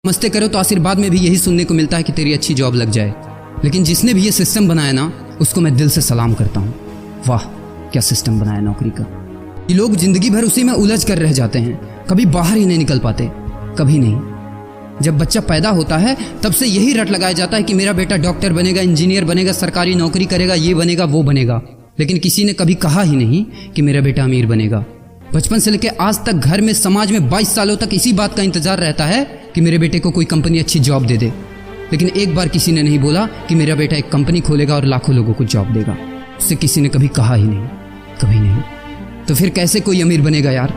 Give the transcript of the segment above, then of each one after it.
मस्ते करो तो आशीर्वाद में भी यही सुनने को मिलता है कि तेरी अच्छी जॉब लग जाए। लेकिन जिसने भी ये सिस्टम बनाया ना, उसको मैं दिल से सलाम करता हूँ। वाह क्या सिस्टम बनाया नौकरी का। ये लोग जिंदगी भर उसी में उलझ कर रह जाते हैं, कभी बाहर ही नहीं निकल पाते, कभी नहीं। जब बच्चा पैदा होता है तब से यही रट लगाया जाता है कि मेरा बेटा डॉक्टर बनेगा, इंजीनियर बनेगा, सरकारी नौकरी करेगा, ये बनेगा वो बनेगा। लेकिन किसी ने कभी कहा ही नहीं कि मेरा बेटा अमीर बनेगा। बचपन से लेकर आज तक घर में, समाज में 22 सालों तक इसी बात का इंतजार रहता है कि मेरे बेटे को कोई कंपनी अच्छी जॉब दे दे। लेकिन एक बार किसी ने नहीं बोला कि मेरा बेटा एक कंपनी खोलेगा और लाखों लोगों को जॉब देगा। उससे किसी ने कभी कहा ही नहीं, कभी नहीं। तो फिर कैसे कोई अमीर बनेगा यार,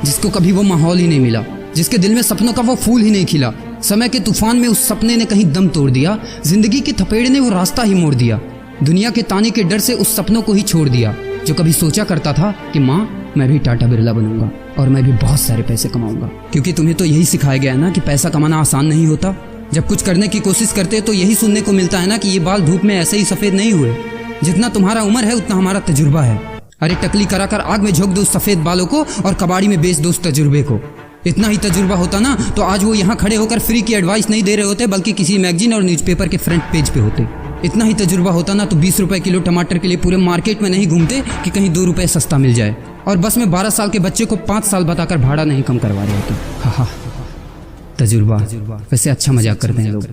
जिसको कभी वो माहौल ही नहीं मिला, जिसके दिल में सपनों का वो फूल ही नहीं खिला। समय के तूफान में उस सपने ने कहीं दम तोड़ दिया, जिंदगी के थपेड़े ने वो रास्ता ही मोड़ दिया, दुनिया के ताने के डर से उस सपनों को ही छोड़ दिया। जो कभी सोचा करता था कि माँ मैं भी टाटा बिरला बनूंगा और मैं भी बहुत सारे पैसे कमाऊंगा। क्योंकि तुम्हें तो यही सिखाया गया है ना कि पैसा कमाना आसान नहीं होता। जब कुछ करने की कोशिश करते तो यही सुनने को मिलता है ना कि ये बाल धूप में ऐसे ही सफेद नहीं हुए, जितना तुम्हारा उम्र है उतना हमारा तजुर्बा है। अरे टकली कराकर आग में झोंक दो उस सफेद बालों को और कबाड़ी में बेच दो उस तजुर्बे को। इतना ही तजुर्बा होता ना तो आज वो यहाँ खड़े होकर फ्री की एडवाइस नहीं दे रहे होते, बल्कि किसी मैगजीन और न्यूज़पेपर के फ्रंट पेज पे होते। इतना ही तजुर्बा होता ना तो 20 रुपए किलो टमाटर के लिए पूरे मार्केट में नहीं घूमते कि कहीं 2 रुपए सस्ता मिल जाए, और बस में 12 साल के बच्चे को 5 साल बताकर भाड़ा नहीं कम करवा रहे होते। हा तजुर्बा। वैसे अच्छा मजाक करते हैं लोग।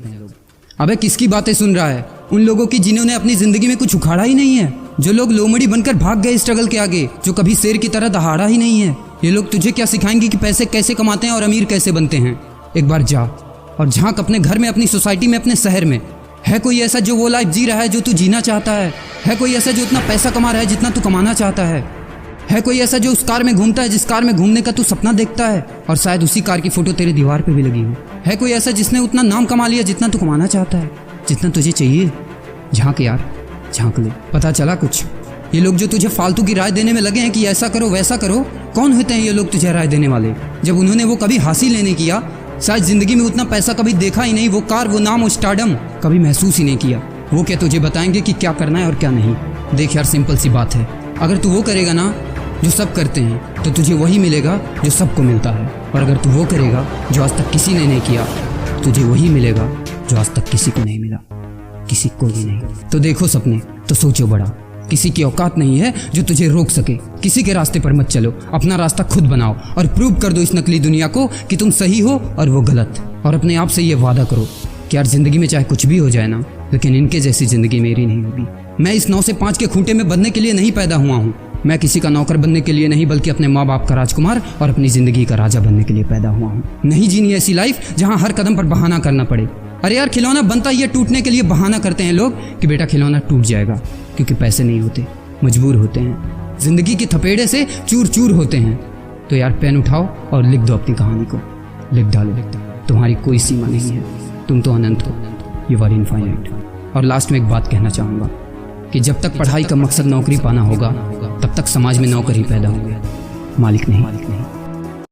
अबे किसकी बातें सुन रहा है? उन लोगों की जिन्होंने अपनी जिंदगी में कुछ उखाड़ा ही नहीं है, जो लोग लोमड़ी बनकर भाग गए स्ट्रगल के आगे, जो कभी शेर की तरह दहाड़ा ही नहीं है। ये लोग तुझे क्या सिखाएंगे कि पैसे कैसे कमाते हैं और अमीर कैसे बनते हैं। एक बार जा और झांक अपने घर में, अपनी सोसाइटी में, अपने शहर में। है कोई ऐसा जो वो लाइफ जी रहा है जो तू जीना चाहता है? है कोई ऐसा जो उतना पैसा कमा रहा है जितना तू कमाना चाहता है? है कोई ऐसा जो उस कार में घूमता है जिस कार में घूमने का तू सपना देखता है और शायद उसी कार की फोटो तेरे दीवार पे भी लगी हो? है कोई ऐसा जिसने उतना नाम कमा लिया जितना तू कमाना चाहता है, जितना तुझे चाहिए? झांक यार, झांक ले, पता चला कुछ। ये लोग जो तुझे फालतू की राय देने में लगे हैं कि ऐसा करो वैसा करो, कौन होते हैं ये लोग तुझे राय देने वाले, जब उन्होंने वो कभी हासिल ही नहीं किया? शायद जिंदगी में उतना पैसा कभी देखा ही नहीं, वो कार, वो नाम, वो स्टारडम कभी महसूस ही नहीं किया। वो क्या तुझे बताएंगे कि क्या करना है और क्या नहीं? देख यार, सिंपल सी बात है, अगर तू वो करेगा ना जो सब करते हैं तो तुझे वही मिलेगा जो सबको मिलता है, और अगर तू वो करेगा जो आज तक किसी ने नहीं किया, तुझे वही मिलेगा जो आज तक किसी को नहीं मिला, किसी को भी नहीं। तो देखो सपने तो सोचो बड़ा, किसी की औकात नहीं है जो तुझे रोक सके। किसी के रास्ते पर मत चलो, अपना रास्ता खुद बनाओ और प्रूव कर दो इस नकली दुनिया को कि तुम सही हो और वो गलत। और अपने आप से ये वादा करो कि यार जिंदगी में चाहे कुछ भी हो जाए ना, लेकिन इनके जैसी जिंदगी मेरी नहीं होगी। मैं इस 9 से 5 के खूंटे में बंधने के लिए नहीं पैदा हुआ हूँ। मैं किसी का नौकर बनने के लिए नहीं, बल्कि अपने माँ बाप का राजकुमार और अपनी जिंदगी का राजा बनने के लिए पैदा हुआ हूँ। नहीं जीनी ऐसी लाइफ जहाँ हर कदम पर बहाना करना पड़े। अरे यार, खिलौना बनता ही है टूटने के लिए। बहाना करते हैं लोग कि बेटा खिलौना टूट जाएगा, क्योंकि पैसे नहीं होते, मजबूर होते हैं, जिंदगी की थपेड़े से चूर चूर होते हैं। तो यार पेन उठाओ और लिख दो अपनी कहानी को, लिख डालो। तुम्हारी कोई सीमा नहीं है, तुम तो अनंत हो, यू आर इनफाइनाइट। और लास्ट में एक बात कहना चाहूँगा कि जब तक पढ़ाई का मकसद नौकरी पाना होगा, तब तक समाज में नौकर ही पैदा होंगे, मालिक नहीं।